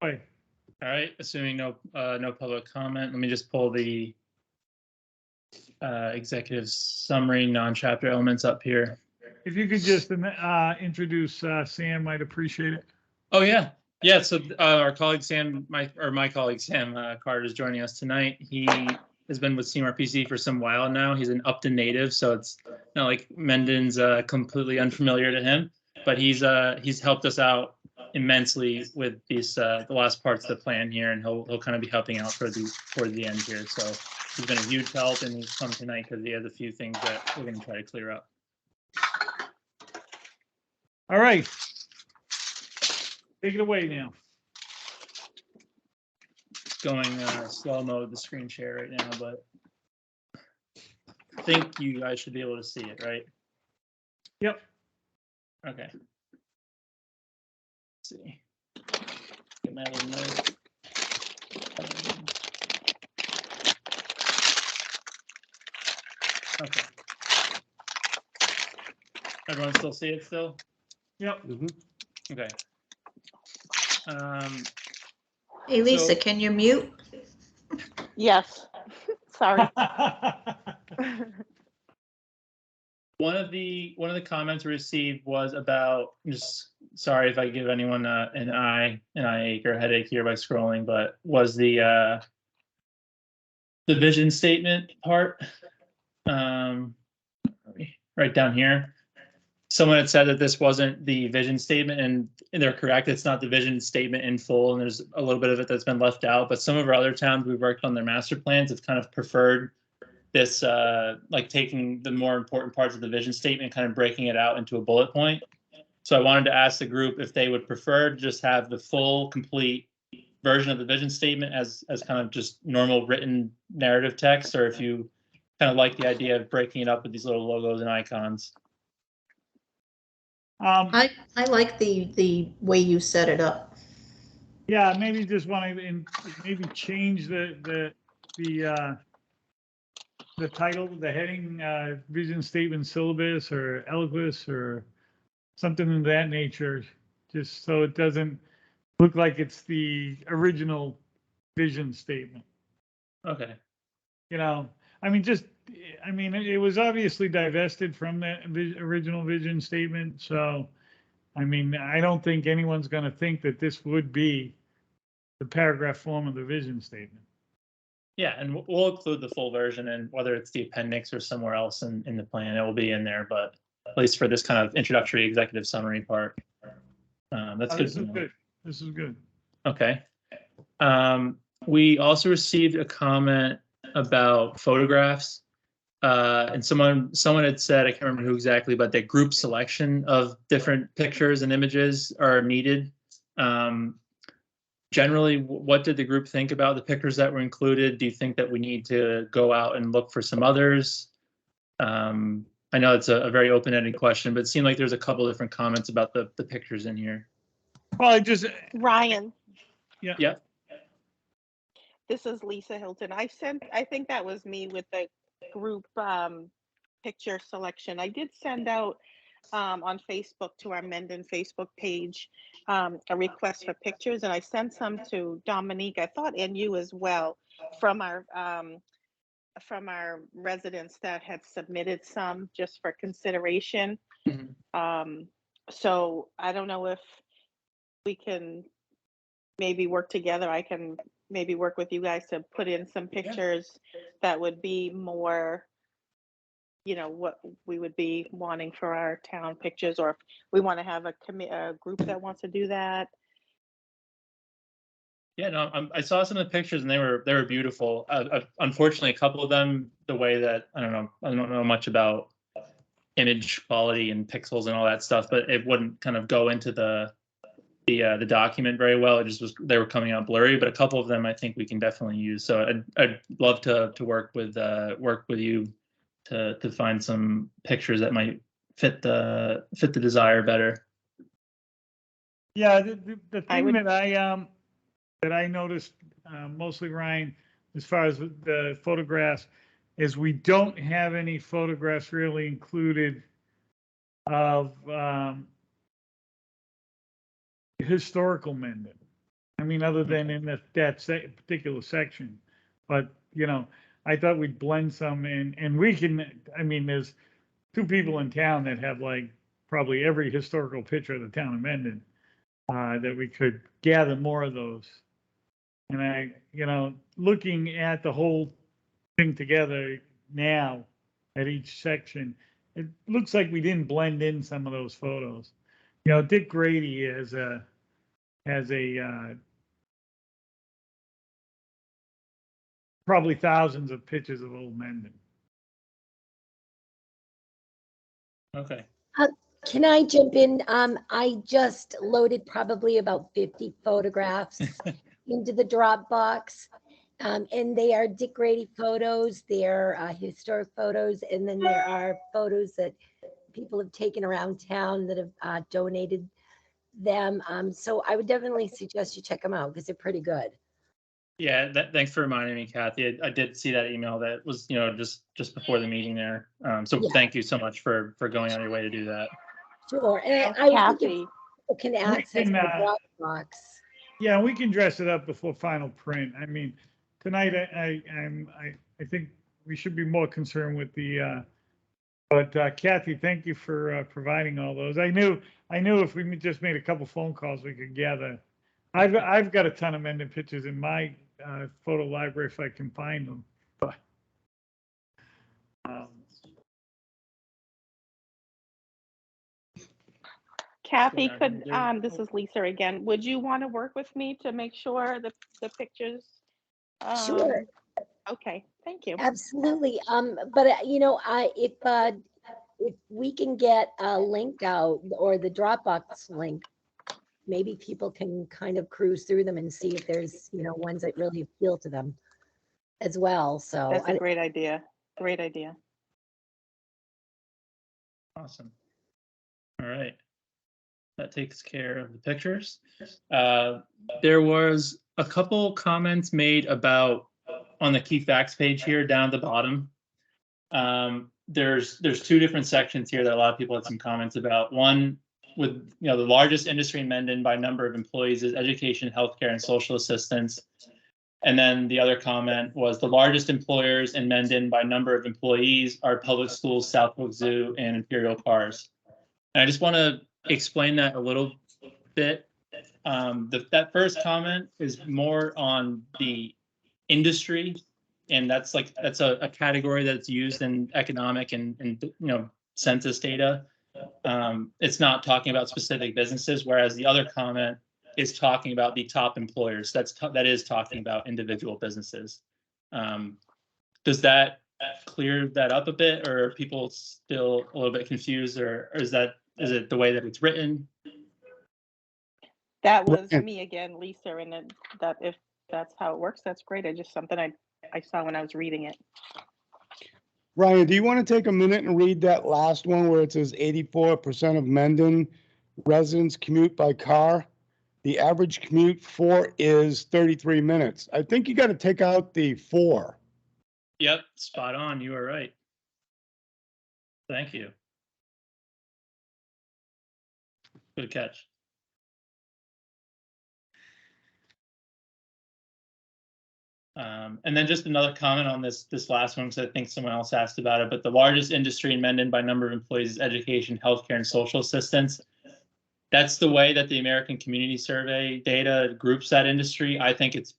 Wait. All right, assuming no public comment, let me just pull the executive summary non-chapter elements up here. If you could just introduce Sam, I'd appreciate it. Oh yeah, yeah. So our colleague Sam, my colleague Sam Carter is joining us tonight. He has been with CMRPC for some while now. He's an Upton native, so it's not like Mendon's completely unfamiliar to him. But he's helped us out immensely with these the last parts of the plan here, and he'll kind of be helping out toward the end here. So he's been a huge help, and he's come tonight because he has a few things that we're going to try to clear up. All right. Take it away now. Going slow mode the screen share right now, but I think you guys should be able to see it, right? Yep. Okay. Let's see. Get my little note. Okay. Everyone still see it still? Yep. Mhm. Okay. Hey, Lisa, So- can you mute? Yes. Sorry. One of the comments we received was about, just sorry if I give anyone an eye ache or headache here by scrolling, but was the vision statement part right down here. Someone had said that this wasn't the vision statement, and they're correct. It's not the vision statement in full, and there's a little bit of it that's been left out. But some of our other towns we've worked on their master plans have kind of preferred this, like taking the more important parts of the vision statement, kind of breaking it out into a bullet point. So I wanted to ask the group if they would prefer to just have the full, complete version of the vision statement as kind of just normal written narrative text, or if you kind of like the idea of breaking it up with these little logos and icons. I like the way you set it up. Yeah, maybe just want to maybe change the title, the heading, vision statement syllabus or eloquus or something of that nature, just so it doesn't look like it's the original vision statement. Okay. You know, I mean, it was obviously divested from that original vision statement. So, I mean, I don't think anyone's going to think that this would be the paragraph form of the vision statement. Yeah, and we'll include the full version, and whether it's the appendix or somewhere else in the plan, it will be in there. But at least for this kind of introductory executive summary part, that's good. This is good. This is good. Okay. We also received a comment about photographs, and someone had said, I can't remember who exactly, but that group selection of different pictures and images are needed. Generally, what did the group think about the pictures that were included? Do you think that we need to go out and look for some others? I know it's a very open-ended question, but it seemed like there's a couple different comments about the pictures in here. Well, Ryan. Yeah. Yeah. This is Lisa Hilton. I think that was me with the group picture selection. I did send out on Facebook to our Mendon Facebook page a request for pictures, and I sent some to Dominique, I thought, and you as well, from our residents that had submitted some just for consideration. Mm-hmm. So I don't know if we can maybe work together. I can maybe work with you guys to put in some pictures that would be more, you know, what we would be wanting for our town pictures, or if we want to have a group that wants to do that. Yeah, no, I saw some of the pictures and they were beautiful. Unfortunately, a couple of them, the way that I don't know much about image quality and pixels and all that stuff, but it wouldn't kind of go into the document very well. It just they were coming out blurry. But a couple of them I think we can definitely use. So I'd love to work with you to find some pictures that might fit the desire better. Yeah, the thing that I noticed mostly, Ryan, as far as the photographs, is we don't have any photographs really included of historical Mendon. I mean, other than in particular section. But, you know, I thought we'd blend some and we can, I mean, there's two people in town that have like probably every historical picture of the town of Mendon, that we could gather more of those. And I, you know, looking at the whole thing together now at each section, it looks like we didn't blend in some of those photos. You know, Dick Grady has a probably thousands of pictures of Old Mendon. Okay. Can I jump in? I just loaded probably about 50 photographs into the Dropbox. And they are Dick Grady photos, they're historic photos, and then there are photos that people have taken around town that have donated them. So I would definitely suggest you check them out because they're pretty good. Yeah, thanks for reminding me, Kathy. I did see that email that was, you know, just before the meeting there. So Yeah. thank you so much for going on your way to do that. Sure, and Well, I think Kathy, if people can access can, the Dropbox. Yeah, we can dress it up before final print. I mean, tonight, I think we should be more concerned with the, but Kathy, thank you for providing all those. I knew if we just made a couple phone calls, we could gather. I've got a ton of Mendon pictures in my photo library if I can find them, but. Kathy, Yeah, could, there- this is Lisa again. Would you want to work with me to make sure the pictures? Sure. Okay, thank you. Absolutely. But you know, if we can get a link out or the Dropbox link, maybe people can kind of cruise through them and see if there's, you know, ones that really appeal to them as well. So That's a great idea. Great idea. Awesome. All right. That takes care of the pictures. There was a couple comments made about on the key facts page here down at the bottom. There's two different sections here that a lot of people had some comments about. One with, you know, the largest industry in Mendon by number of employees is education, healthcare, and social assistance. And then the other comment was the largest employers in Mendon by number of employees are public schools, Southwick Zoo, and Imperial Cars. And I just want to explain that a little bit. That first comment is more on the industry, and that's a category that's used in economic and you know, census data. It's not talking about specific businesses, whereas the other comment is talking about the top employers. That is talking about individual businesses. Does that clear that up a bit, or are people still a little bit confused, or is it the way that it's written? That was me again, Lisa, and that if that's how it works, that's great. It's just something I saw when I was reading it. Ryan, do you want to take a minute and read that last one where it says 84% of Mendon residents commute by car? The average commute is 33 minutes. I think you got to take out the 4. Yep, spot on. You are right. Thank you. Good catch. And then just another comment on this last one, because I think someone else asked about it, but the largest industry in Mendon by number of employees is education, healthcare, and social assistance. That's the way that the American Community Survey data groups that industry. I think it's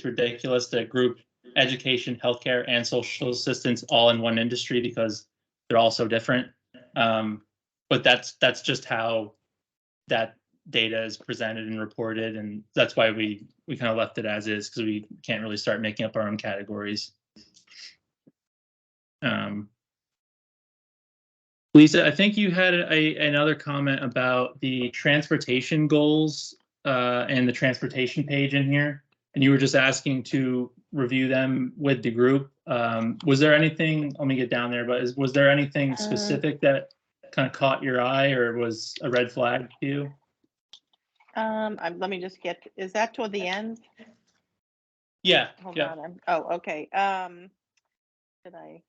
ridiculous to group education, healthcare, and social assistance all in one industry because they're all so different. But that's just how that data is presented and reported, and that's why we kind of left it as is, because we can't really start making up our own categories. Lisa, I think you had another comment about the transportation goals and the transportation page in here, and you were just asking to review them with the group. Was there anything, let me get down there, but was there anything specific that kind of caught your eye or was a red flag to you? Let me just get, is that toward the end? Yeah. Hold Yeah. on. Oh, okay. Did I?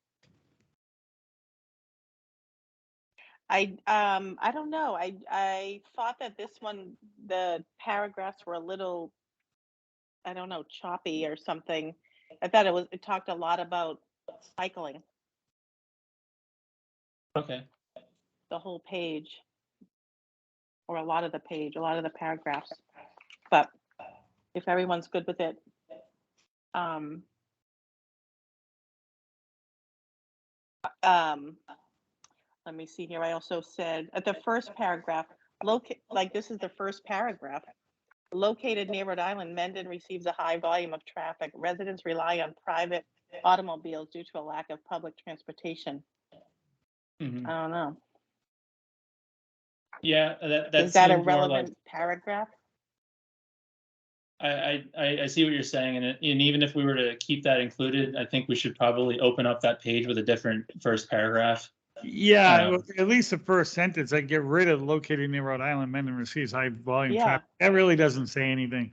I don't know. I thought that this one, the paragraphs were a little, I don't know, choppy or something. I thought it talked a lot about cycling, Okay. the whole page, or a lot of the page, a lot of the paragraphs. But if everyone's good with it, um, let me see here. I also said at the first paragraph, like this is the first paragraph. Located near Rhode Island, Mendon receives a high volume of traffic. Residents rely on private automobiles due to a lack of public transportation. Mhm. I don't know. Yeah, that Is that a seemed more like, relevant paragraph? I see what you're saying, and even if we were to keep that included, I think we should probably open up that page with a different first paragraph. Yeah, Um, well, at least the first sentence, I get rid of located near Rhode Island, Mendon receives high volume Yeah. traffic. That really doesn't say anything.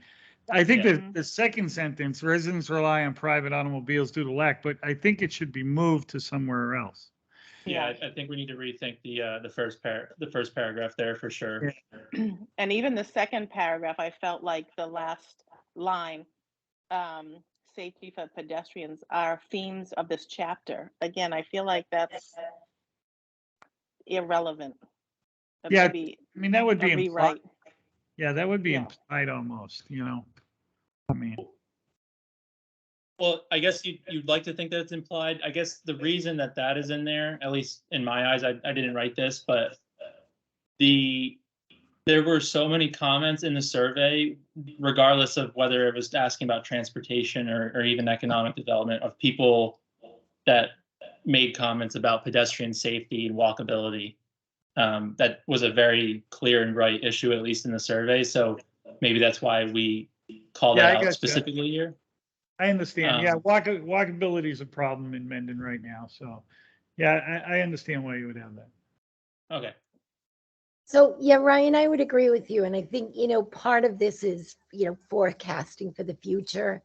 I think Yeah. that the second sentence, residents rely on private automobiles due to lack, but I think it should be moved to somewhere else. Yeah, I think we need to rethink the first paragraph there for sure. And even the second paragraph, I felt like the last line, safety for pedestrians are themes of this chapter. Again, I feel like that's irrelevant. Yeah, Maybe I mean, that would a be implied. rewrite. Yeah, that would be Yeah. implied almost, you know? I mean, Well, I guess you'd like to think that it's implied. I guess the reason that that is in there, at least in my eyes, I didn't write this, but there were so many comments in the survey, regardless of whether it was asking about transportation or even economic development, of people that made comments about pedestrian safety and walkability. That was a very clear and right issue, at least in the survey. So maybe that's why we call Yeah, that I out gotcha. specifically here. I understand. Yeah, Um, walkability is a problem in Mendon right now, so, yeah, I understand why you would have that. Okay. So, yeah, Ryan, I would agree with you. And I think, part of this is, forecasting for the future,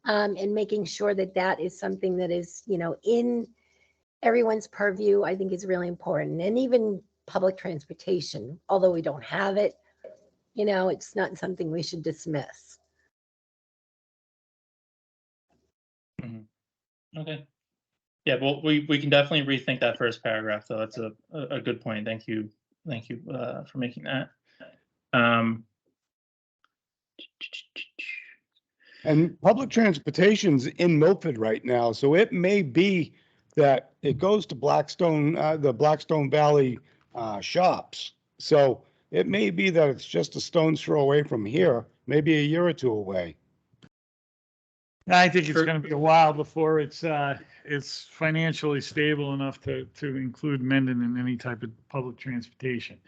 and making sure that that is something that is, in everyone's purview, I think is really important. And even public transportation, although we don't have it, it's not something we should dismiss. Okay. Yeah, well, we can definitely rethink that first paragraph, though. That's a good point. Thank you for making that. And public transportation's in Milford right now, so it may be that it goes to Blackstone, the Blackstone Valley shops. So it may be that it's just a stone's throw away from here, maybe a year or two away. I think it's For- gonna be a while before it's financially stable enough to include Mendon in any type of public transportation.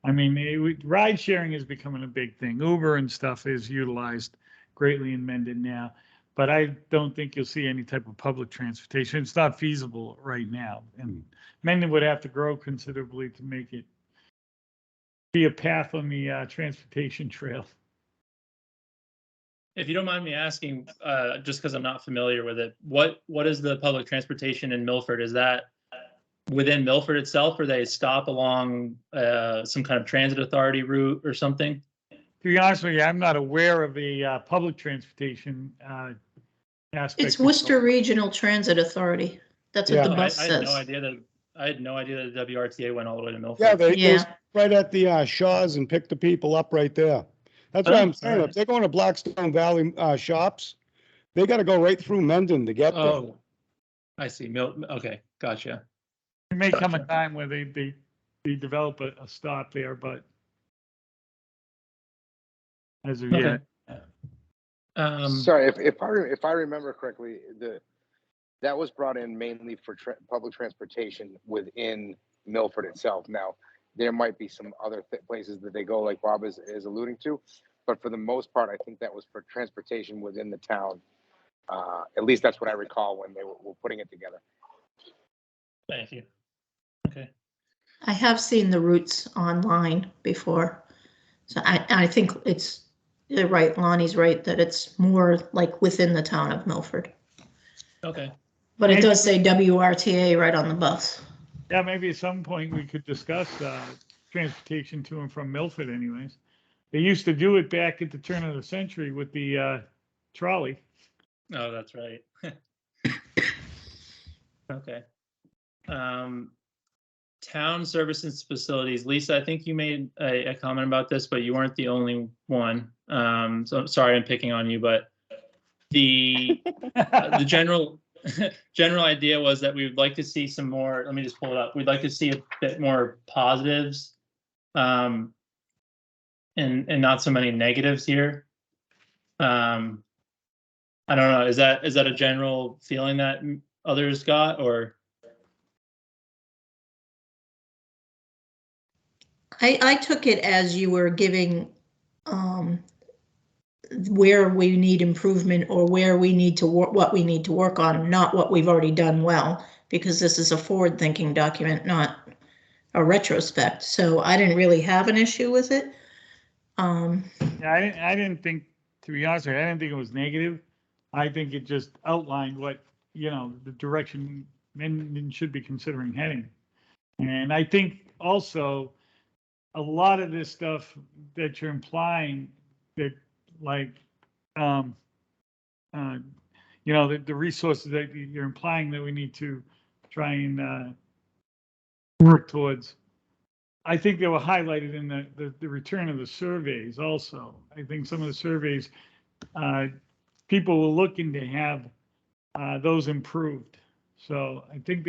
I mean, ride sharing is becoming a big thing. Uber and stuff is utilized greatly in Mendon now, but I don't think you'll see any type of public transportation. It's not feasible right now. And Mendon would have to grow considerably to make it be a path on the transportation trail. If you don't mind me asking, just because I'm not familiar with it, what is the public transportation in Milford? Is that within Milford itself, or they stop along some kind of transit authority route or something? To be honest with you, I'm not aware of the public transportation aspect. It's Worcester Regional Transit Authority. That's what Yeah. the bus I had no says. idea that the WRTA went all the way to Milford. Yeah, they Yeah. right at the Shaws and pick the people up right there. That's what Oh, I'm saying. alright. If they're going to Blackstone Valley shops, they got to go right through Mendon to get there. Oh, I see. Okay, gotcha. There may come a Gotcha. time where they develop a stop there, but as of Okay. yet. Sorry, if I remember correctly, that was brought in mainly for public transportation within Milford itself. Now, there might be some other places that they go, like Bob is alluding to, but for the most part, I think that was for transportation within the town. At least that's what I recall when they were putting it together. Thank you. Okay. I have seen the routes online before. So I think you're right, Lonnie's right, that it's more like within the town of Milford. Okay. But it does say WRTA right on the bus. Yeah, maybe at some point we could discuss, transportation to and from Milford anyways. They used to do it back at the turn of the century with the, trolley. Oh, that's right. Okay. Town services facilities. Lisa, I think you made a comment about this, but you weren't the only one. So I'm sorry I'm picking on you, but the general general idea was that we would like to see some more. Let me just pull it up. We'd like to see a bit more positives, and not so many negatives here. I don't know. Is that a general feeling that others got, or? I took it as you were giving where we need improvement or where we need to work, what we need to work on, not what we've already done well, because this is a forward-thinking document, not a retrospect. So I didn't really have an issue with it. Yeah, I didn't think, to be honest with you, I didn't think it was negative. I think it just outlined what, the direction Mendon should be considering heading. And I think also a lot of this stuff that you're implying that like, the resources that you're implying that we need to try and, work towards. I think they were highlighted in the return of the surveys also. I think some of the surveys, people were looking to have those improved. So I think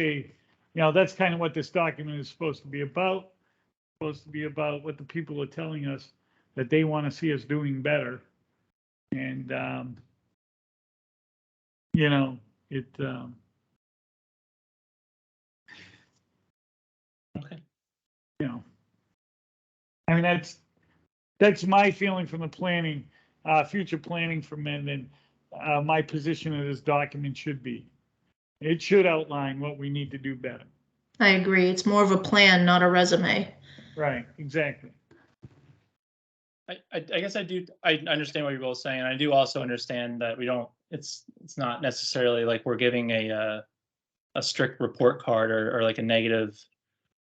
that's kind of what this document is supposed to be about. Supposed to be about what the people are telling us that they want to see us doing better. And, it, Okay. I mean, that's my feeling from the planning, future planning for Mendon. My position of this document should be, it should outline what we need to do better. I agree. It's more of a plan, not a resume. Right, exactly. I guess I understand what you're both saying. I do also understand that it's not necessarily like we're giving a strict report card or like a negative,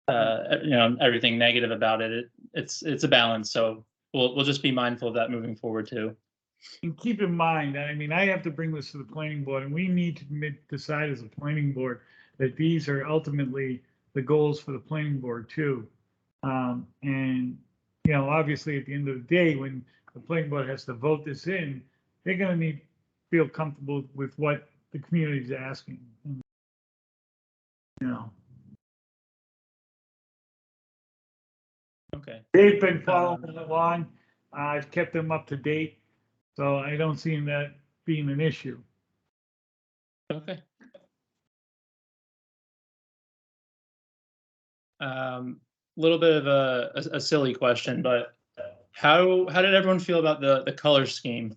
everything negative about it. It's a balance. So we'll just be mindful of that moving forward too. And keep in mind, I mean, I have to bring this to the planning board, and we need to decide as a planning board that these are ultimately the goals for the planning board too. And, obviously at the end of the day, when the planning board has to vote this in, they're going to feel comfortable with what the community is asking. Okay. They've been following along. I've kept them up to date, so I don't see that being an issue. Okay. Little bit of a silly question, but how did everyone feel about the color scheme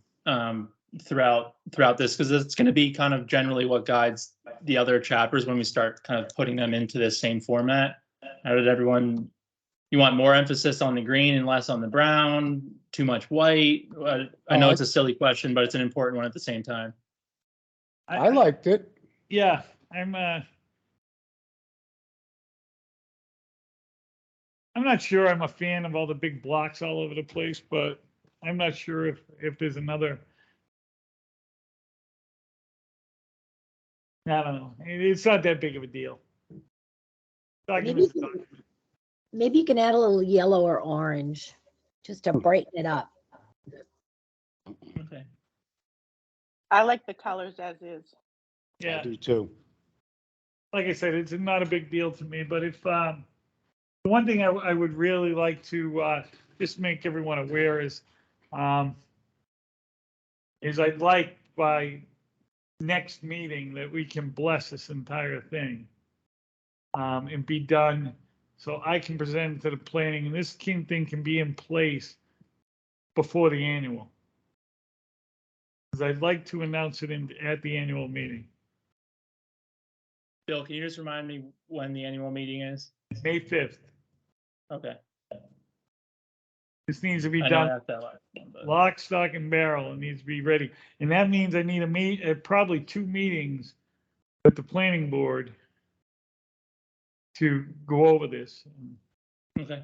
throughout this? Because it's going to be kind of generally what guides the other chapters when we start kind of putting them into this same format. How did everyone? You want more emphasis on the green and less on the brown? Too much white? I know it's a silly question, but it's an important one at the same time. I liked it. Yeah, I'm not sure I'm a fan of all the big blocks all over the place, but I'm not sure if there's another. I don't know. It's not that big of a deal. Maybe you can add a little yellow or orange just to brighten it up. Okay. I like the colors as is. Yeah, I do too. like I said, it's not a big deal to me, but if, the one thing I would really like to, just make everyone aware is I'd like by next meeting that we can bless this entire thing, and be done, so I can present it to the planning, and this thing can be in place before the annual. Because I'd like to announce it at the annual meeting, Bill, can you just remind me when the annual meeting is? May 5th. Okay. This needs to be I know I done have that last one, but- lock, stock, and barrel. It needs to be ready. And that means I need probably 2 meetings with the planning board to go over this. Okay.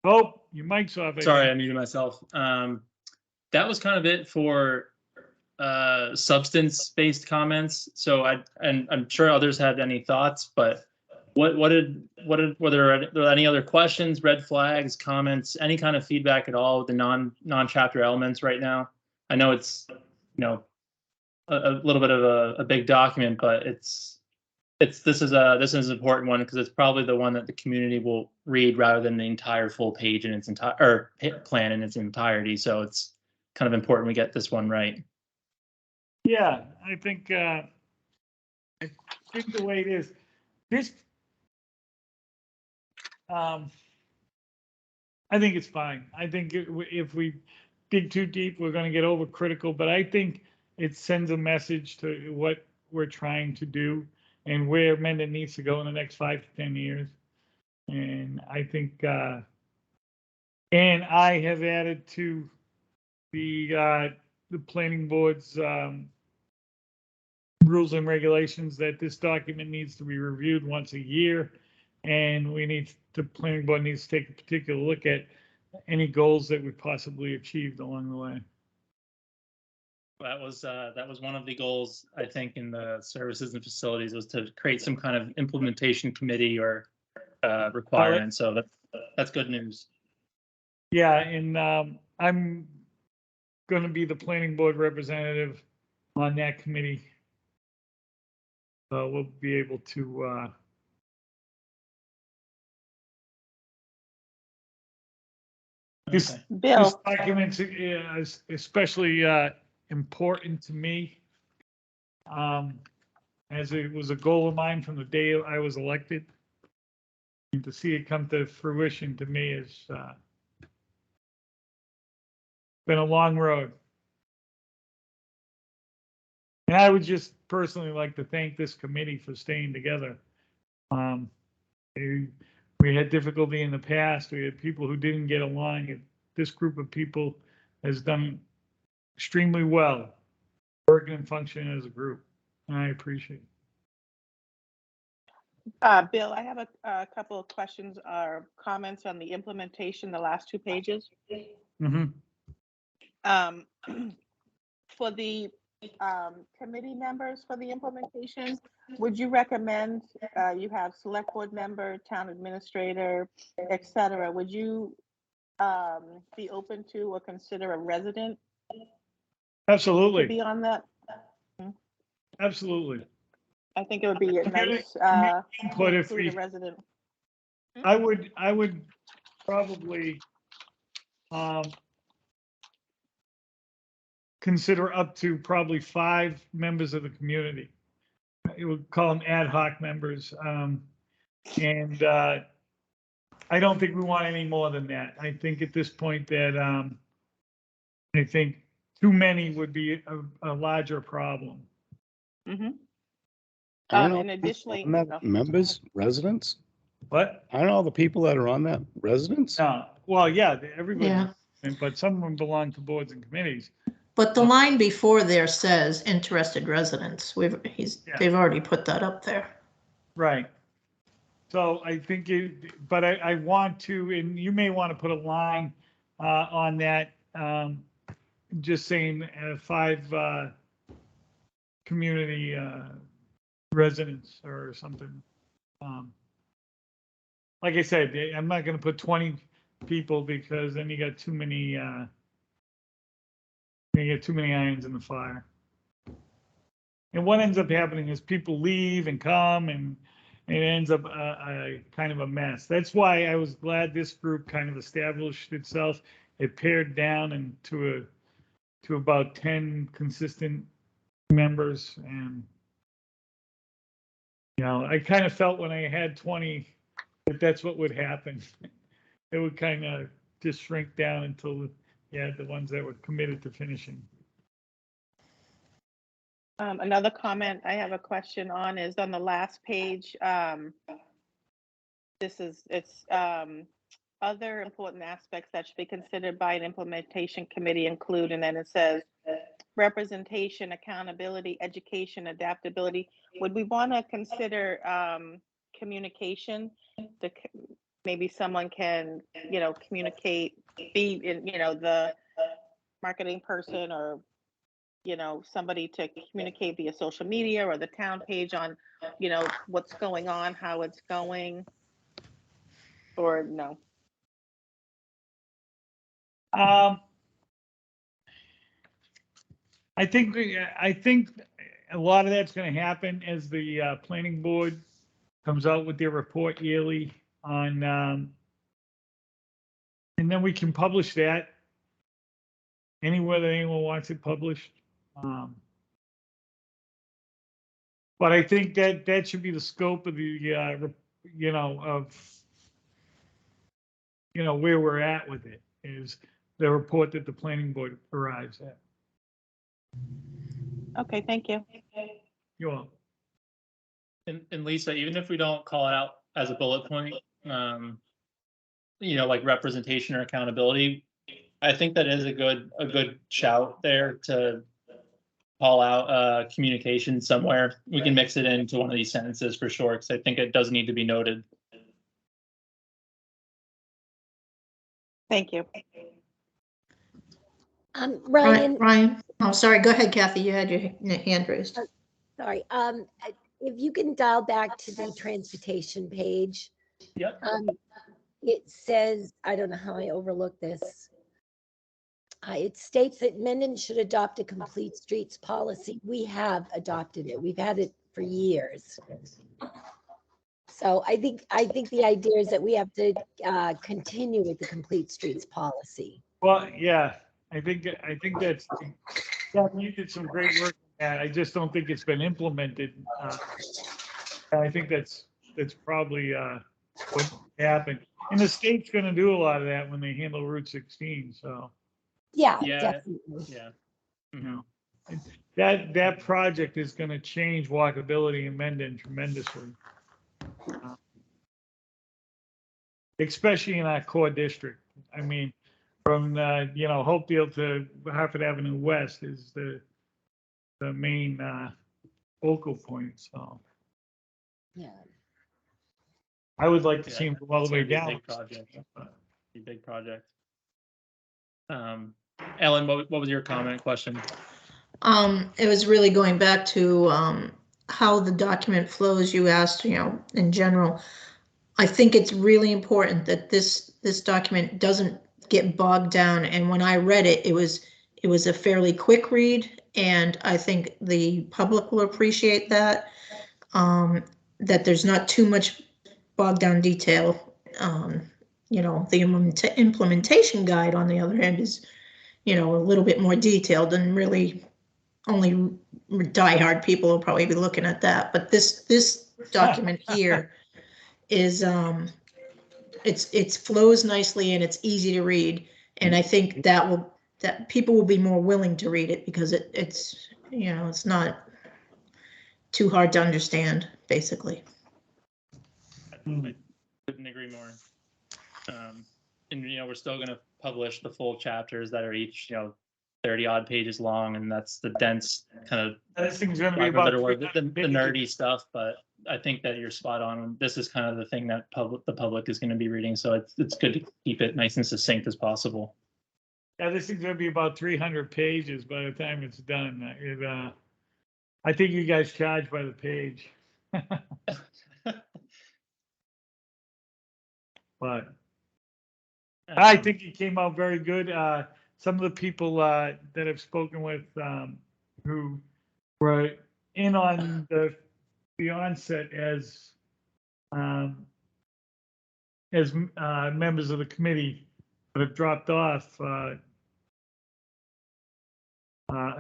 Oh, your mic's off. I Sorry, I think. muted myself. That was kind of it for substance-based comments. So and I'm sure others had any thoughts, but were there any other questions, red flags, comments, any kind of feedback at all with the non-chapter elements right now? I know it's, a little bit of a big document, but this is an important one because it's probably the one that the community will read rather than the entire full page in its entire plan in its entirety. So it's kind of important we get this one right. Yeah, I think the way it is, this, I think it's fine. I think if we dig too deep, we're going to get overcritical, but I think it sends a message to what we're trying to do and where Mendon needs to go in the next 5 to 10 years. And I think, and I have added to the planning board's rules and regulations that this document needs to be reviewed once a year. And the planning board needs to take a particular look at any goals that we possibly achieved along the way. That was one of the goals, I think, in the services and facilities was to create some kind of implementation committee or requirement. So that's good news. Yeah, and I'm going to be the planning board representative on that committee. So we'll be able to this Bill, document is especially important to me, as it was a goal of mine from the day I was elected. And to see it come to fruition to me is been a long road. And I would just personally like to thank this committee for staying together. We had difficulty in the past. We had people who didn't get along. And this group of people has done extremely well, working and functioning as a group. And I appreciate it. Bill, I have a couple of questions or comments on the implementation, the last 2 pages. Mhm. For the committee members for the implementation, would you recommend you have select board member, town administrator, etc.? Would you be open to or consider a resident to Absolutely. be on that? Absolutely. I think it would be a nice Input if include a we, resident. I would probably consider up to probably 5 members of the community. It would call them ad hoc members. And I don't think we want any more than that. I think at this point that I think too many would be a larger problem. Mm-hmm. I don't know, And additionally, on that members, residents? What? I don't know the people that are on that residents. Well, yeah, everybody, Yeah. but some of them belong to boards and committees. But the line before there says interested residents. Yeah. They've already put that up there. Right. So I think but I want to, and you may want to put a line on that, just saying 5 community residents or something. Like I said, I'm not going to put 20 people because then you got too many irons in the fire. And what ends up happening is people leave and come, and it ends up a kind of a mess. That's why I was glad this group kind of established itself. It pared down to about 10 consistent members, and I kind of felt when I had 20 that that's what would happen. It would kind of just shrink down until you had the ones that were committed to finishing. another comment I have a question on is on the last page. It's other important aspects that should be considered by an implementation committee include, and then it says representation, accountability, education, adaptability. Would we want to consider communication? Maybe someone can, communicate, be in, the marketing person, or somebody to communicate via social media or the town page on, what's going on, how it's going, or no? I think a lot of that's going to happen as the planning board comes out with their report yearly on, and then we can publish that anywhere that anyone wants it published. But I think that should be the scope of the, where we're at with it, is the report that the planning board arrives at. Okay, thank you. You're welcome. And Lisa, even if we don't call it out as a bullet point, like representation or accountability, I think that is a good shout there to call out communication somewhere. We can mix it into one of these sentences for sure, because I think it does need to be noted. Thank you. Ryan, oh, sorry, go ahead, Kathy, you had your hand raised. Sorry, if you can dial back to the transportation page. Yep. It says, I don't know how I overlooked this. It states that Mendon should adopt a complete streets policy. We have adopted it. We've had it for years. So I think the idea is that we have to continue with the complete streets policy. Well, yeah, I think that's, you did some great work on that. I just don't think it's been implemented. I think that's probably what happened. And the state's going to do a lot of that when they handle Route 16. So yeah, definitely. Yeah. Mm-hmm. That project is going to change walkability in Mendon tremendously, especially in our core district. I mean, from Hopedale to Hartford Avenue West is the main focal point. So yeah, I would like to see them go all the way down. Big project. Ellen, what was your comment, question? It was really going back to how the document flows. You asked, in general. I think it's really important that this document doesn't get bogged down. And when I read it, it was a fairly quick read, and I think the public will appreciate that. That there's not too much bogged down detail. The implementation guide, on the other hand, is a little bit more detailed, and really only diehard people will probably be looking at that. But this document here is it flows nicely and it's easy to read, and I think that people will be more willing to read it because it's it's not too hard to understand, basically. I couldn't agree more. And we're still going to publish the full chapters that are each 30 odd pages long, and that's the dense kind of this thing's going to be about the nerdy stuff. But I think that you're spot on. This is kind of the thing that the public is going to be reading, so it's good to keep it nice and succinct as possible. Yeah, this thing's going to be about 300 pages by the time it's done. I think you guys charge by the page. But I think it came out very good. Some of the people that I've spoken with who were in on the onset as members of the committee that have dropped off, a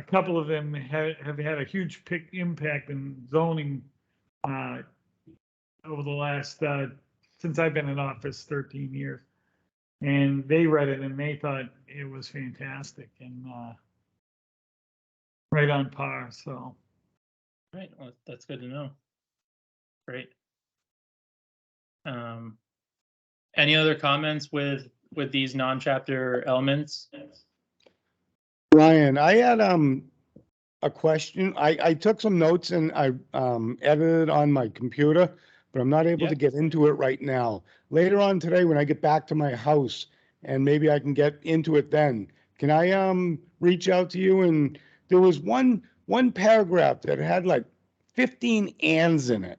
couple of them have had a huge impact in zoning over the last since I've been in office 13 years. And they read it and they thought it was fantastic and right on par. So, right, well, that's good to know. Great. Any other comments with these non-chapter elements? Ryan, I had, a question. I took some notes and I, edited on my computer, but I'm not able to Yeah. get into it right now. Later on today, when I get back to my house, and maybe I can get into it then, can I, reach out to you? And there was one paragraph that had like 15 ands in it.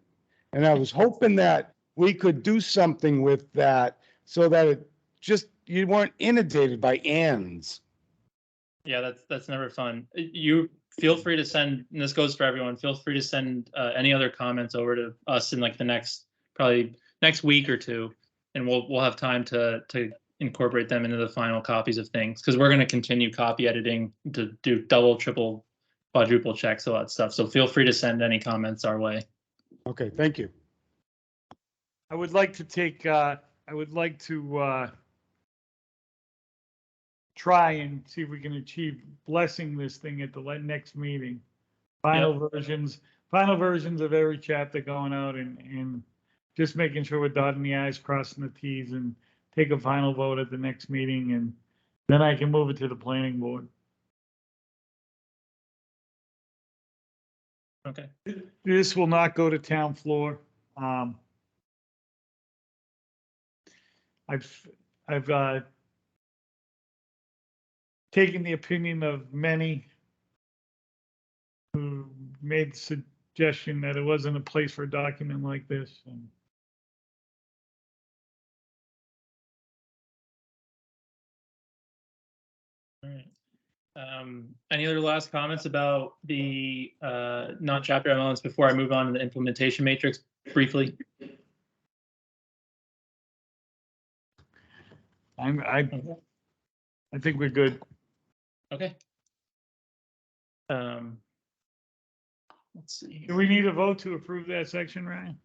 And I was hoping that we could do something with that so that it just, you weren't inundated by ands. Yeah, that's never fun. You feel free to send, and this goes for everyone, feel free to send any other comments over to us in like the probably next week or two, and we'll have time to incorporate them into the final copies of things, because we're going to continue copy editing to do double, triple, quadruple checks, all that stuff. So feel free to send any comments our way. Okay, thank you. I would like to take, I would like to try and see if we can achieve blessing this thing at the next meeting. Final versions of every chapter going out and just making sure we're dotting the i's, crossing the t's, and take a final vote at the next meeting, and then I can move it to the planning board. Okay. This will not go to town floor. I've taken the opinion of many who made the suggestion that it wasn't a place for a document like this. And All right. Any other last comments about the non-chapter elements before I move on to the implementation matrix briefly? I think we're good. Okay. Let's see. Do we need a vote to approve that section, Ryan?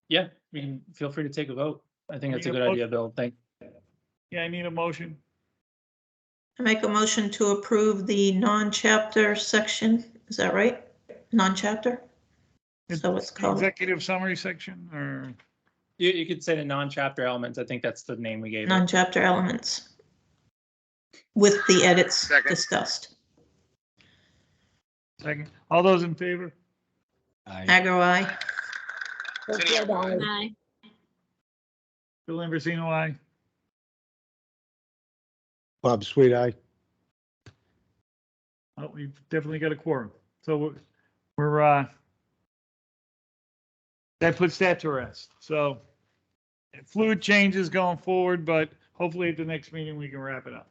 Yeah, we can feel free to take a vote. I think that's a Need a good idea, Bill. Yeah, I need a motion. I make a motion to approve the non-chapter section. Is that right? Non-chapter? So it's called Executive summary section, or? You could say the non-chapter elements. I think that's the name we gave it. non-chapter elements with the edits Second. discussed. Second. All those in favor? Agro, aye. Brookfield, aye. Bill Ambrosino, aye. Bob Sweet, aye. Oh, we've definitely got a quorum. So we're that puts that to rest. So fluid changes going forward, but hopefully at the next meeting we can wrap it up.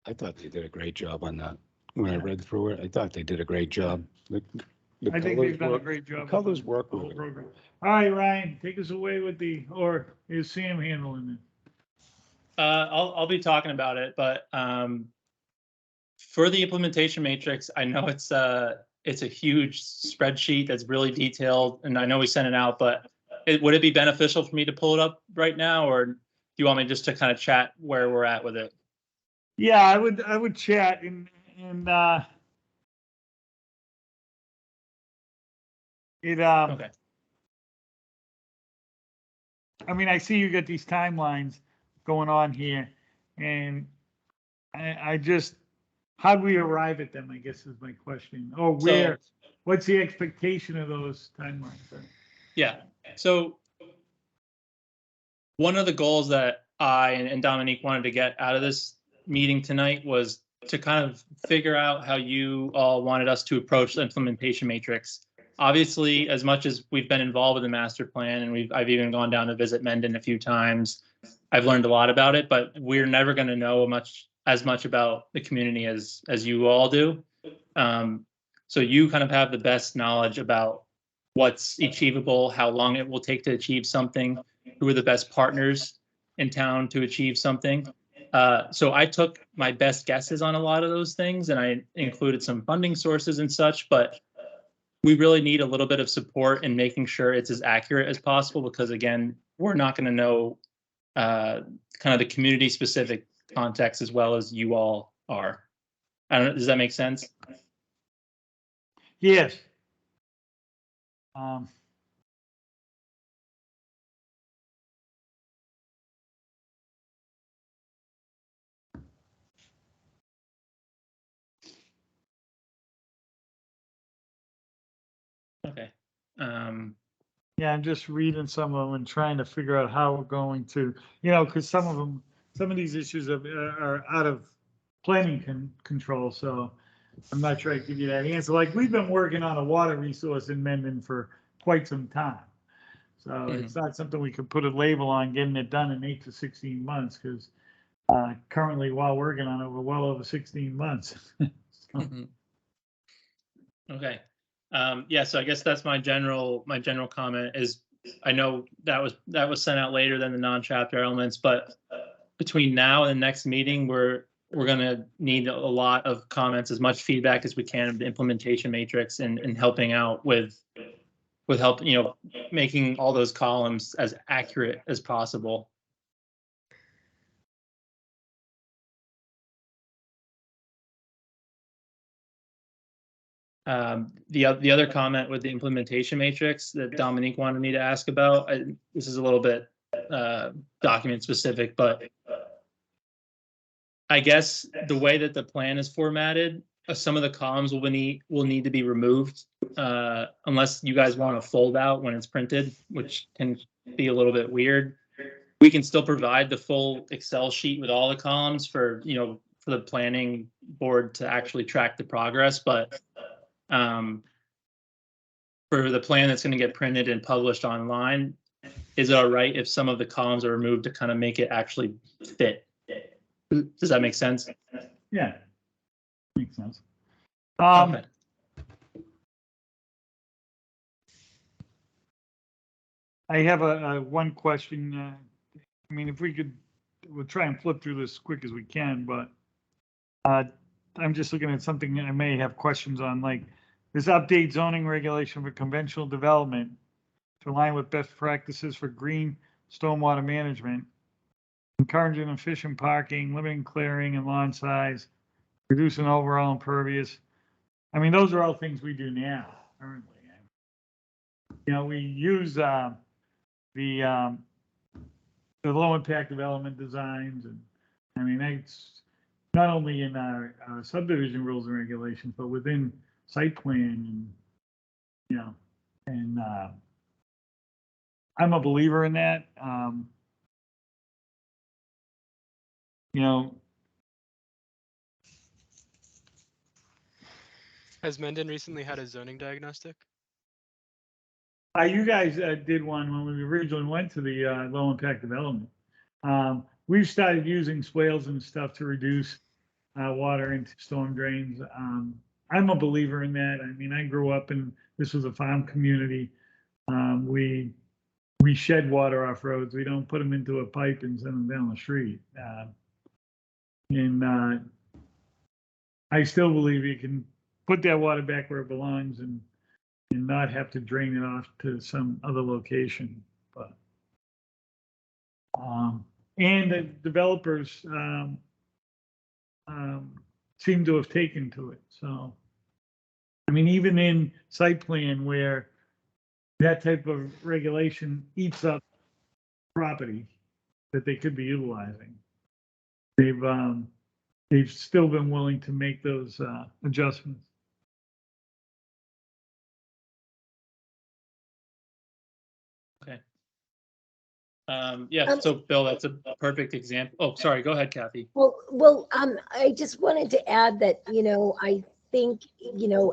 I thought they did a great job on that. When I read through it, I thought they did a great job. The I think colors they've done a work- great job. the colors work the whole with it. program. All right, Ryan, take us away with or is Sam handling it? I'll be talking about it, but for the implementation matrix, I know it's a huge spreadsheet that's really detailed, and I know we sent it out, but would it be beneficial for me to pull it up right now, or do you want me just to kind of chat where we're at with it? Yeah, I would chat and it Okay. I mean, I see you got these timelines going on here, and I just, how do we arrive at them, I guess is my question. Or where, what's the expectation of those timelines? Yeah. So one of the goals that I and Dominique wanted to get out of this meeting tonight was to kind of figure out how you all wanted us to approach the implementation matrix. Obviously, as much as we've been involved with the master plan, and I've even gone down to visit Mendon a few times, I've learned a lot about it, but we're never going to know as much about the community as you all do. So you kind of have the best knowledge about what's achievable, how long it will take to achieve something, who are the best partners in town to achieve something. So I took my best guesses on a lot of those things, and I included some funding sources and such, but we really need a little bit of support in making sure it's as accurate as possible, because again, we're not going to know kind of the community specific context as well as you all are. I don't know, does that make sense? Yes. Okay. Yeah, I'm just reading some of them and trying to figure out how we're going to, because some of these issues are out of planning control, so I'm not sure I can give you that answer. Like, we've been working on a water resource in Mendon for quite some time. So it's not something we could put a label on getting it done in 8 to 16 months, because currently, while working on it, we're well over 16 months. So, Mhm. Okay. Yeah, so I guess that's my general comment is, I know that was sent out later than the non-chapter elements, but between now and the next meeting, we're gonna need a lot of comments, as much feedback as we can of the implementation matrix, and helping out with help, making all those columns as accurate as possible. The other comment with the implementation matrix that Dominique wanted me to ask about, this is a little bit document specific, but I guess the way that the plan is formatted, some of the columns will need to be removed, unless you guys want to fold out when it's printed, which can be a little bit weird. We can still provide the full Excel sheet with all the columns for the planning board to actually track the progress, but for the plan that's going to get printed and published online, is it all right if some of the columns are removed to kind of make it actually fit? Does that make sense? yeah, makes sense. Okay. I have a one question. I mean, if we'll try and flip through this as quick as we can, but I'm just looking at something I may have questions on, like this update zoning regulation for conventional development to align with best practices for green stormwater management, encouraging efficient parking, limiting clearing and lawn size, reducing overall impervious. I mean, those are all things we do now currently. We use the low impact development designs, and I mean, that's not only in our subdivision rules and regulations, but within site plan, and I'm a believer in that. Has Mendon recently had a zoning diagnostic? You guys did one when we originally went to the low impact development. We've started using swales and stuff to reduce water into storm drains. I'm a believer in that. I mean, I grew up this was a farm community. We shed water off roads. We don't put them into a pipe and send them down the street. And I still believe you can put that water back where it belongs and not have to drain it off to some other location. But and the developers seem to have taken to it. So, I mean, even in site plan where that type of regulation eats up property that they could be utilizing, they've still been willing to make those adjustments. Okay. Yeah, so Bill, that's a perfect example. Oh, sorry, go ahead, Kathy. Well, I just wanted to add that, I think,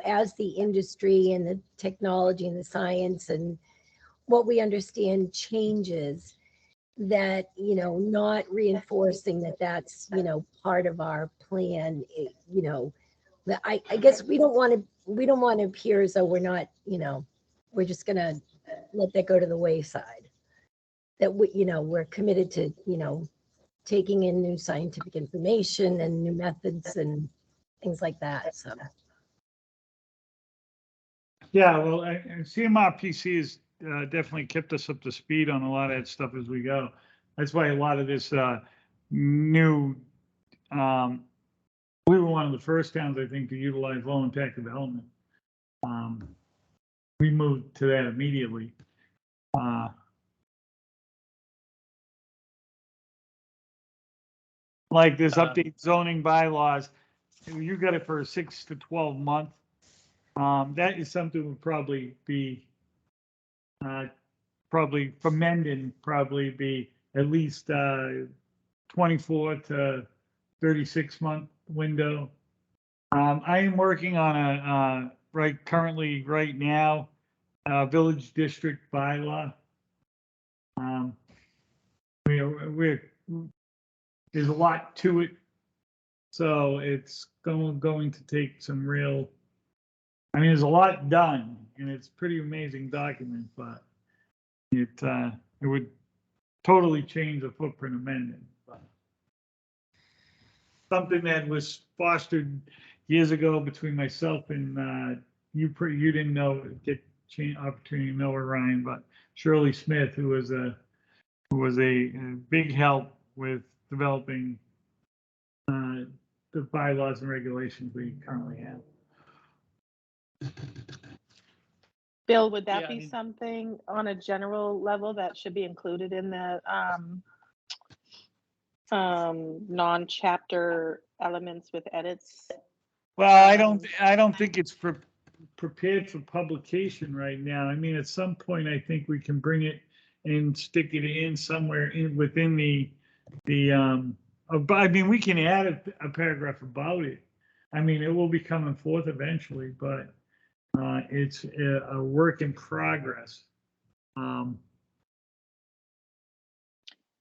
as the industry and the technology and the science and what we understand changes, that, not reinforcing that's, part of our plan, that I guess we don't want to appear as though we're not, we're just gonna let that go to the wayside. That we're committed to, taking in new scientific information and new methods and things like that, so. Yeah, well, CMRPC has definitely kept us up to speed on a lot of that stuff as we go. That's why a lot of this new, we were one of the first towns, I think, to utilize low impact development. We moved to that immediately. Like this update zoning bylaws, you got it for a 6 to 12 month That is something would probably be, probably for Mendon, probably be at least 24 to 36 month window. I am working on a, currently right now, village district bylaw. There's a lot to it. So it's going to take some real, I mean, there's a lot done and it's a pretty amazing document, but it would totally change the footprint of Mendon. But something that was fostered years ago between myself and you didn't know, get opportunity to know her, Ryan, but Shirley Smith, who was a big help with developing the bylaws and regulations we currently have. Bill, would that Yeah, I be mean- something on a general level that should be included in the non-chapter elements with edits? Well, I don't think it's prepared for publication right now. I mean, at some point, I think we can bring it and stick it in somewhere within I mean, we can add a paragraph about it. I mean, it will be coming forth eventually, but it's a work in progress. Yeah,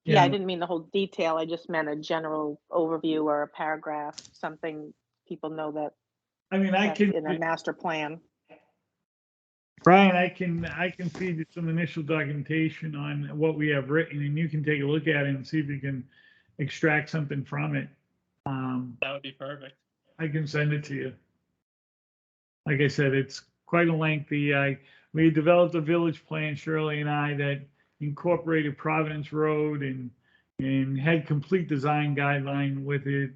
you I know, didn't mean the whole detail. I just meant a general overview or a paragraph, something people know that I mean, that's in a master plan. Brian, I can feed you some initial documentation on what we have written, and you can take a look at it and see if you can extract something from it. That would be perfect. I can send it to you. Like I said, it's quite a lengthy. We developed a village plan, Shirley and I, that incorporated Providence Road and had complete design guideline with it.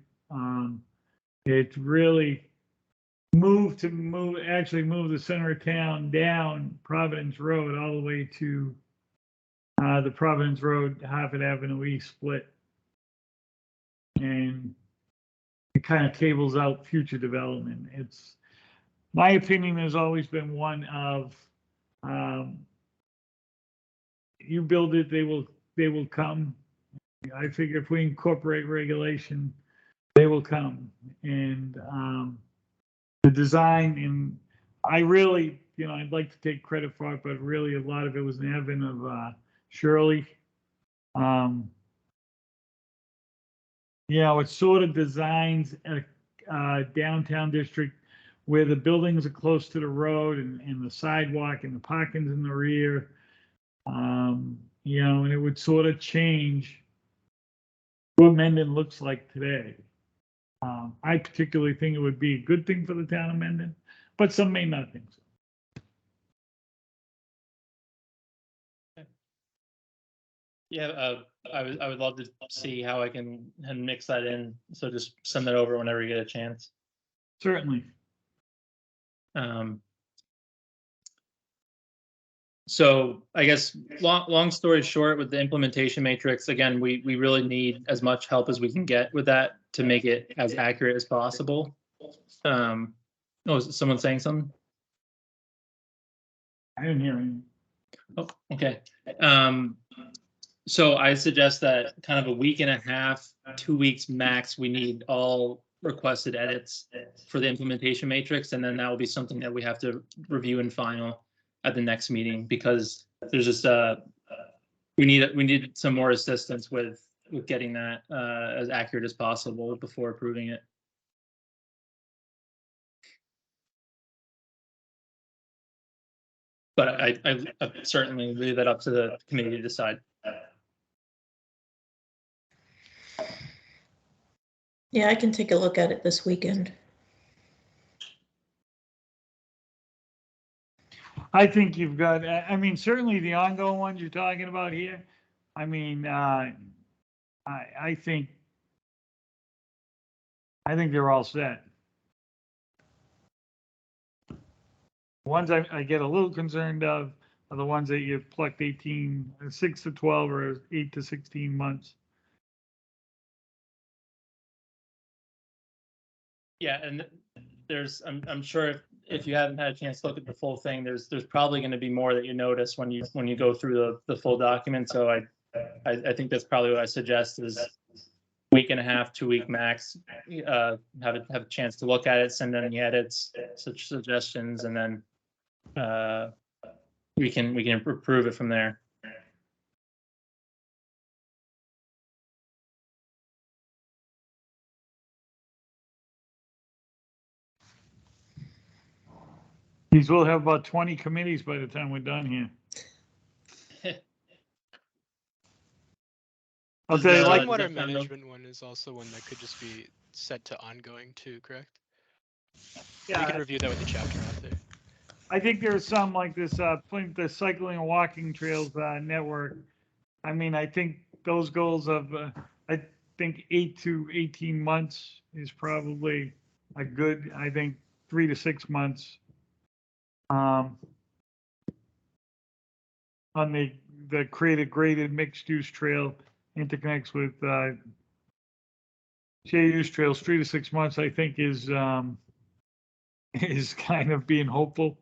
It really moved the center of town down Providence Road all the way to the Providence Road, Harvard Avenue East split. And it kind of tables out future development. It's, my opinion has always been one of, you build it, they will come. I figure if we incorporate regulation, they will come. And the design, and I really, I'd like to take credit for it, but really a lot of it was an advent of Shirley. It sort of designs a downtown district where the buildings are close to the road and the sidewalk and the parking's in the rear. And it would sort of change what Mendon looks like today. I particularly think it would be a good thing for the town of Mendon, but some may not think so. Yeah, I would love to see how I can mix that in. So just send that over whenever you get a chance. Certainly. So I guess long story short, with the implementation matrix, again, we really need as much help as we can get with that to make it as accurate as possible. Is someone saying something? I didn't hear anything. Oh, okay. So I suggest that kind of a week and a half, 2 weeks max, we need all requested edits for the implementation matrix, and then that will be something that we have to review and final at the next meeting, because there's just we need some more assistance with getting that as accurate as possible before approving it. But I certainly leave that up to the committee to decide. Yeah, I can take a look at it this weekend. I think you've got, I mean, certainly the ongoing ones you're talking about here. I mean, I think they're all set. The ones I get a little concerned of are the ones that you've plucked 6 to 12 or 8 to 16 months. Yeah, and there's I'm sure if you haven't had a chance to look at the full thing, there's probably going to be more that you notice when you go through the full document. So I think that's probably what I suggest is week and a half, 2 week max. Have a chance to look at it, send any edits, such suggestions, and then we can approve it from there. These will have about 20 committees by the time we're done here. I'll tell you, Does, like, Stormwater does that sound management one is also one that could just be set to ongoing too, correct? We yeah, can review that with the chapter author. I think there's some like this, the cycling and walking trails network. I mean, I think those goals of, I think 8 to 18 months is probably a good, I think 3 to 6 months. On the created graded mixed use trail interconnects with shared use trails, 3 to 6 months, I think is kind of being hopeful.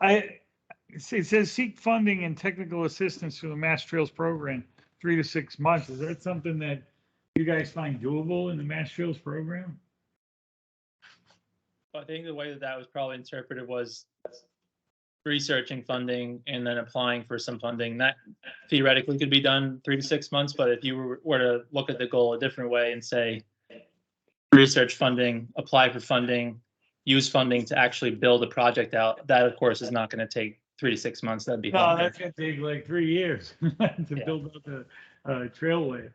It says seek funding and technical assistance through the Mass Trails program, 3 to 6 months. Is that something that you guys find doable in the Mass Trails program? I think the way that was probably interpreted was researching funding and then applying for some funding. That theoretically could be done 3 to 6 months, but if you were to look at the goal a different way and say research funding, apply for funding, use funding to actually build a project out, that of course is not going to take 3 to 6 months. That'd be No, longer. that's gonna take like 3 years to Yeah. build up the trailway,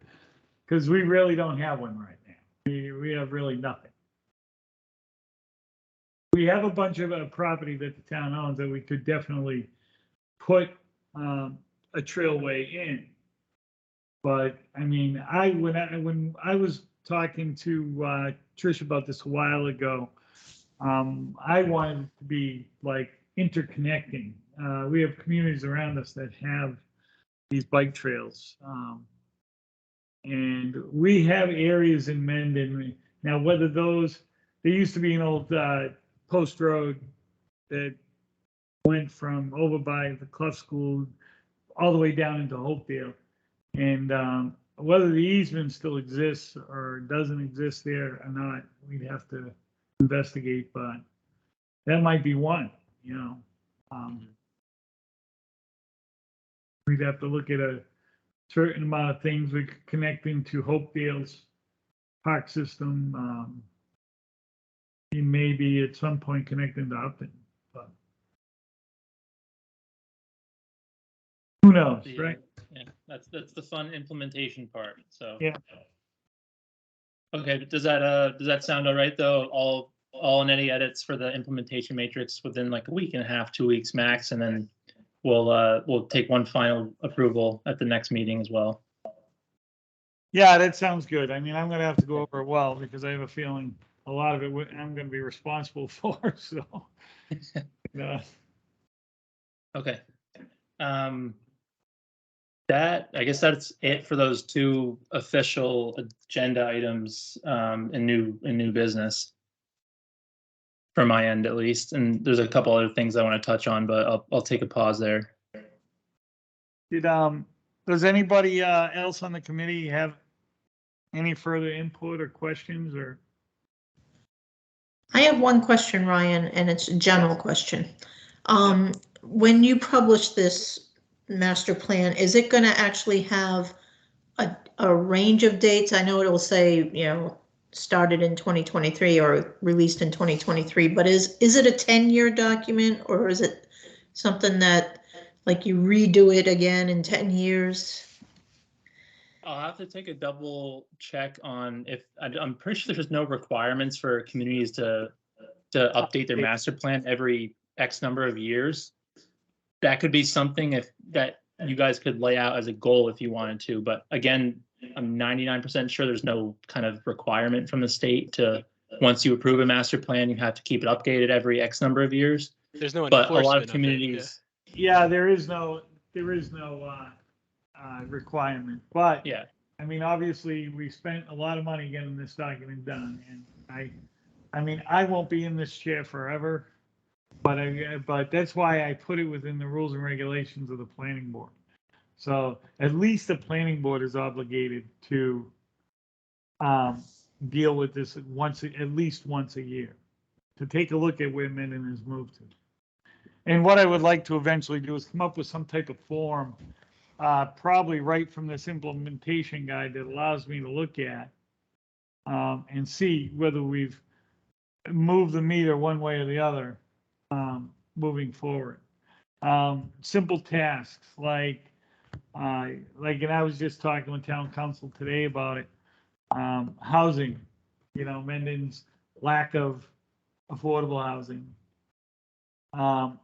because we really don't have one right now. We have really nothing. We have a bunch of property that the town owns that we could definitely put a trailway in. But I mean, when I was talking to Trish about this a while ago, I wanted it to be like interconnecting. We have communities around us that have these bike trails. And we have areas in Mendon. Now, whether those, there used to be an old post road that went from over by the Clough School all the way down into Hopedale. And whether the easement still exists or doesn't exist there or not, we'd have to investigate, but that might be one, you know. We'd have to look at a certain amount of things we could connect into Hopedale's park system. And maybe at some point connecting to Upton, but who knows, right? Yeah, that's the fun implementation part. So Yeah. Okay, but does that sound all right though? All and any edits for the implementation matrix within like a week and a half, 2 weeks max, and then we'll take one final approval at the next meeting as well. Yeah, that sounds good. I mean, I'm gonna have to go over it well because I have a feeling a lot of it I'm gonna be responsible for, so. Yeah. Okay. I guess that's it for those two official agenda items in new business. From my end, at least, and there's a couple other things I want to touch on, but I'll take a pause there. Does anybody else on the committee have any further input or questions or? I have one question, Ryan, and it's a general question. When you publish this master plan, is it going to actually have a range of dates? I know it will say, you know, started in 2023 or released in 2023, but is it a 10-year document, or is it something that like you redo it again in 10 years? I'll have to take a double check on if I'm pretty sure there's no requirements for communities to update their master plan every X number of years. That could be something that you guys could lay out as a goal if you wanted to, but again, I'm 99% sure there's no kind of requirement from the state to, once you approve a master plan, you have to keep it updated every X number of years. There's no But a lot enforcement of communities, Yeah, there is no requirement, but yeah, I mean, obviously, we spent a lot of money getting this document done, and I mean, I won't be in this chair forever, but that's why I put it within the rules and regulations of the planning board. So at least the planning board is obligated to deal with this at least once a year, to take a look at where Mendon has moved to. And what I would like to eventually do is come up with some type of form, probably right from this implementation guide that allows me to look at and see whether we've moved the meter one way or the other moving forward. Simple tasks like, and I was just talking with town council today about it. Housing, Mendon's lack of affordable housing. And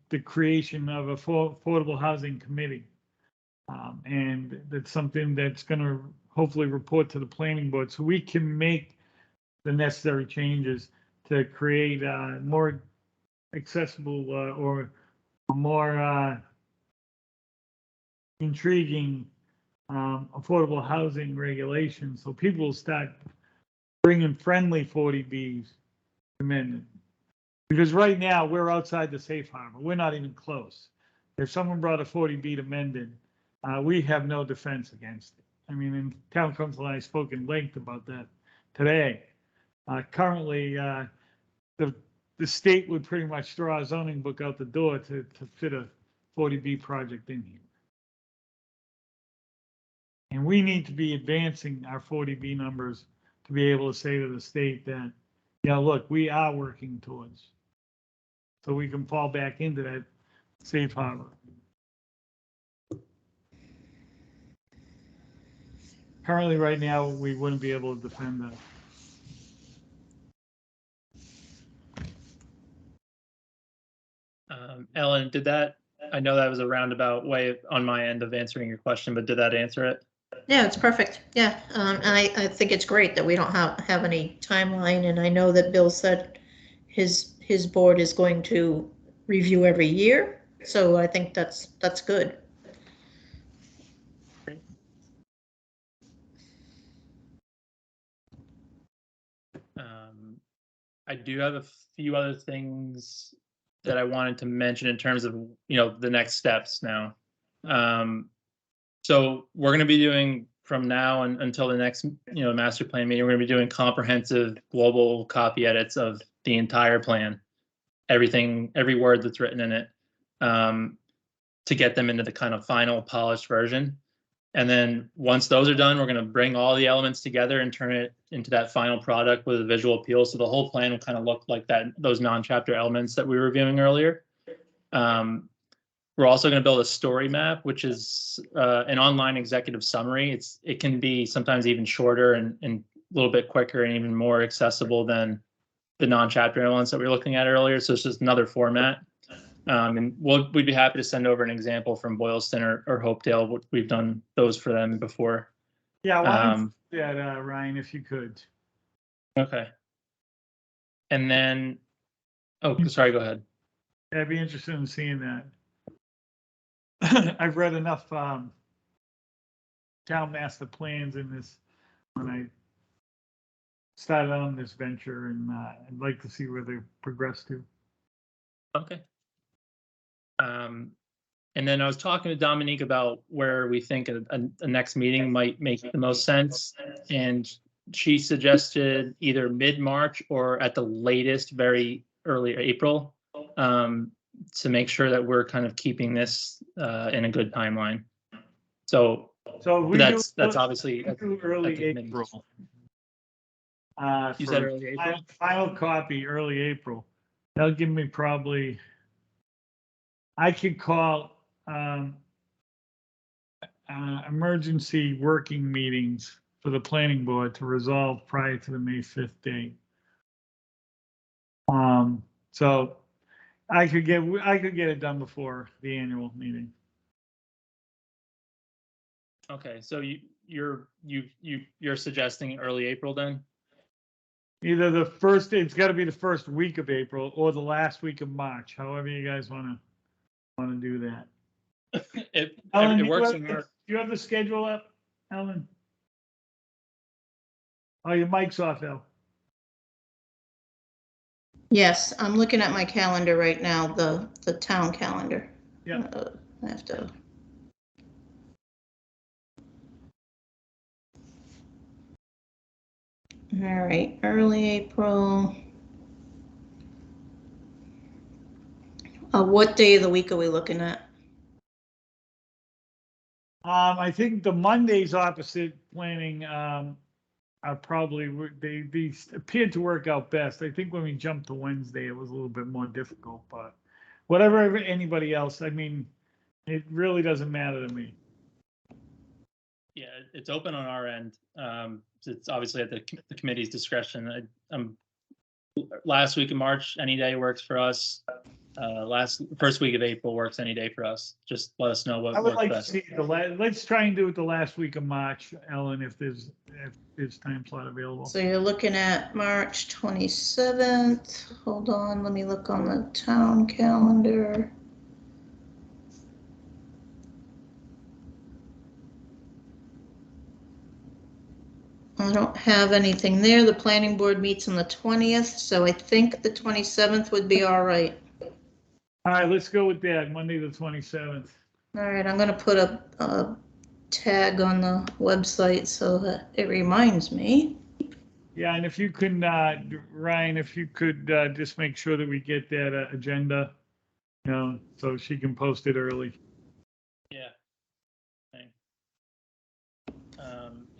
the creation of a affordable housing committee. And that's something that's going to hopefully report to the planning board so we can make the necessary changes to create more accessible or more intriguing affordable housing regulations, so people will start bringing friendly 40Bs to Mendon. Because right now we're outside the safe harbor. We're not even close. If someone brought a 40B to Mendon, we have no defense against it. I mean, in town council, I spoke in length about that today. Currently, the state would pretty much throw our zoning book out the door to fit a 40B project in here. And we need to be advancing our 40B numbers to be able to say to the state that, look, we are working towards, so we can fall back into that safe harbor. Currently, right now, we wouldn't be able to defend that. Ellen, I know that was a roundabout way on my end of answering your question, but did that answer it? Yeah, it's perfect. Yeah, and I think it's great that we don't have any timeline, and I know that Bill said his board is going to review every year, so I think that's good. I do have a few other things that I wanted to mention in terms of, the next steps now. So we're going to be doing from now until the next, master plan meeting, we're going to be doing comprehensive global copy edits of the entire plan, every word that's written in it, to get them into the kind of final polished version. And then once those are done, we're going to bring all the elements together and turn it into that final product with a visual appeal. So the whole plan will kind of look like those non-chapter elements that we were reviewing earlier. We're also going to build a story map, which is an online executive summary. It can be sometimes even shorter and a little bit quicker and even more accessible than the non-chapter elements that we were looking at earlier. So it's just another format. And we'd be happy to send over an example from Boylston or Hopedale. We've done those for them before. Yeah, why don't you do that, Ryan, if you could. Okay. And then, sorry, go ahead. I'd be interested in seeing that. I've read enough town master plans in this when I started on this venture, and I'd like to see where they progress to. Okay. And then I was talking to Dominique about where we think a next meeting might make the most sense. And she suggested either mid-March or at the latest, very early April, to make sure that we're kind of keeping this in a good timeline. So that's obviously early April. You said early April? Final copy, early April. That'll give me probably, I could call emergency working meetings for the planning board to resolve prior to the May 5th date. So I could get it done before the annual meeting. Okay, so you're suggesting early April then? Either it's got to be the first week of April or the last week of March, however you guys want to do that. Ellen, It do works. you have the schedule up, Ellen? Oh, your mic's off, El. Yes, I'm looking at my calendar right now, the town calendar. Yeah. I have to. All right, early April. What day of the week are we looking at? I think the Mondays opposite planning, are probably, they appeared to work out best. I think when we jumped to Wednesday, it was a little bit more difficult, but whatever anybody else, I mean, it really doesn't matter to me. Yeah, it's open on our end. It's obviously at the committee's discretion. Last week of March, any day works for us. First week of April works any day for us. Just let us know what I would works like to best. see let's try and do it the last week of March, Ellen, if there's time slot available. So you're looking at March 27th. Hold on, let me look on the town calendar. I don't have anything there. The planning board meets on the 20th, so I think the 27th would be all right. All right, let's go with that, Monday, the 27th. All right, I'm gonna put a tag on the website so that it reminds me. Yeah, and if you can, Ryan, if you could just make sure that we get that agenda, so she can post it early. Yeah. Okay.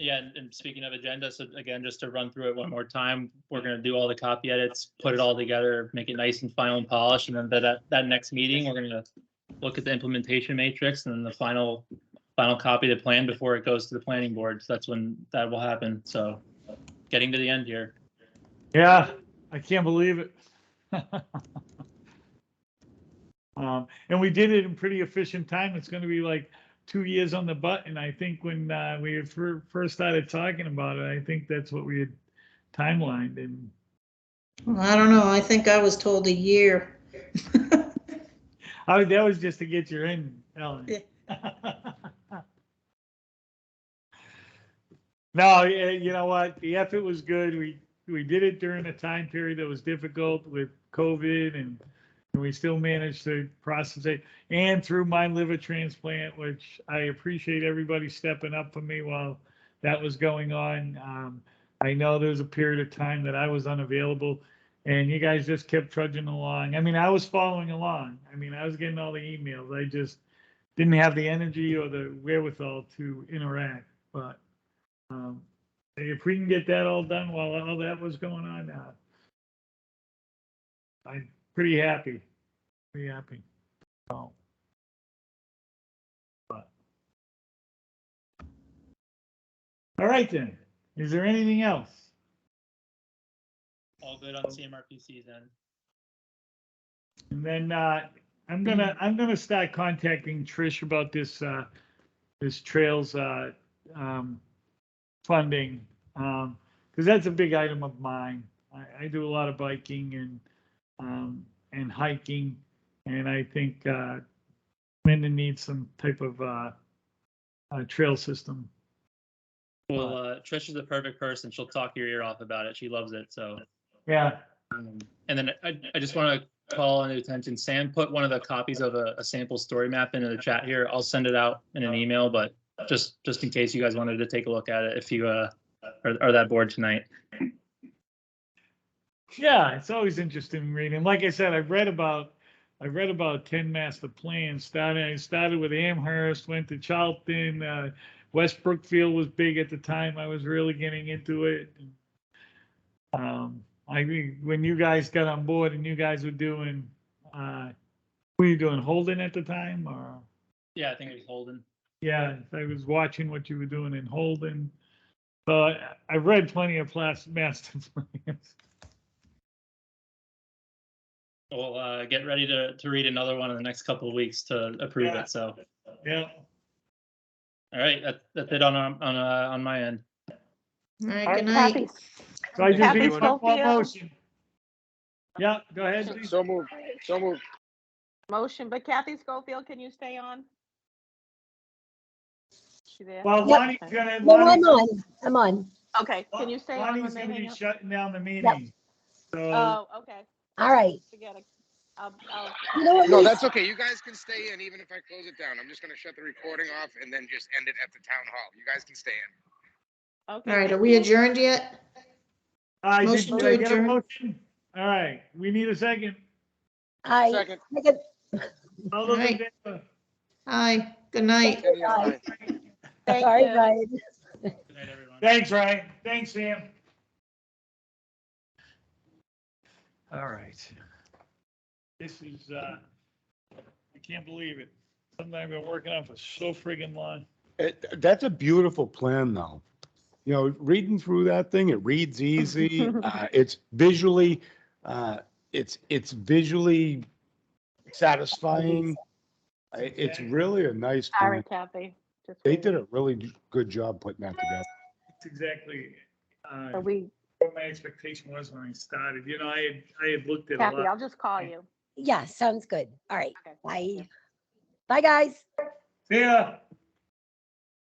Yeah, and speaking of agenda, so again, just to run through it one more time, we're going to do all the copy edits, put it all together, make it nice and final and polished, and then that next meeting, we're going to look at the implementation matrix and then the final copy of the plan before it goes to the planning board. So that's when that will happen. So getting to the end here. Yeah, I can't believe it. And we did it in pretty efficient time. It's going to be like 2 years on the button. I think when we had first started talking about it, I think that's what we had timelined. And Well, I don't know. I think I was told a year. that was just to get you in, Ellen. No, you know what? The effort was good. We did it during a time period that was difficult with COVID, and we still managed to process it, and through my liver transplant, which I appreciate everybody stepping up for me while that was going on. I know there was a period of time that I was unavailable, and you guys just kept trudging along. I mean, I was following along. I mean, I was getting all the emails. I just didn't have the energy or the wherewithal to interact. But if we can get that all done while all that was going on, I'm pretty happy. Pretty happy. So, but. All right then. Is there anything else? All good on CMRPC's end. And then I'm gonna start contacting Trish about this this trails funding, because that's a big item of mine. I do a lot of biking and hiking, and I think Mendon needs some type of trail system. Well, Trish is the perfect person. She'll talk your ear off about it. She loves it. So Yeah. And then I just want to call on attention. Sam put one of the copies of a sample story map into the chat here. I'll send it out in an email, but just in case you guys wanted to take a look at it, if you are that bored tonight. Yeah, it's always interesting reading. Like I said, I read about 10 master plans. I started with Amherst, went to Charlton. West Brookfield was big at the time. I was really getting into it. I mean, when you guys got on board and you guys were doing, were you doing Holden at the time, or? Yeah, I think it was Holden. Yeah, I was watching what you were doing in Holden. So I read plenty of master plans. We'll get ready to read another one in the next couple of weeks to approve it. So Yeah. All right, that's it on my end. All right, All good right, night. Kathy. So I just Kathy need one more Schofield. motion. Yeah, go ahead. Steve. So moved. So moved. Motion, but Kathy Schofield, can you stay on? You there? Well, Yep. Lonnie's Okay. gonna, No, Lonnie's, I'm on. Okay, can you stay on Lonnie's when they gonna be hang up? shutting down the meeting. So, Oh, okay. All right. Forget it. I'll, You know what, No, Lisa? that's okay. You guys can stay in even if I close it down. I'm just gonna shut the recording off and then just end it at the town hall. You guys can stay in. okay. All right, are thank we you. adjourned yet? I did, Motion did to I get a adjourn. motion? All right, we need a second. Second. All those in Right. favor? Aye, good night. Kenny, aye. Thank Sorry, you. Ryan. Good night, everyone. Thanks, Ryan. Thanks, Sam. All right. This is, I can't believe it. Something I've been working on for so friggin' long. That's a beautiful plan, though. You know, reading through that thing, it reads easy. It's visually, it's visually satisfying. It's really a nice Sorry, plan. Kathy. Just They wait. did a really good job putting that together. It's exactly, So we, what my expectation was when I started. You know, I had looked at a Kathy, lot. I'll just call you. Yeah, sounds good. All right. Okay, thank Bye. you. Bye, guys. See ya.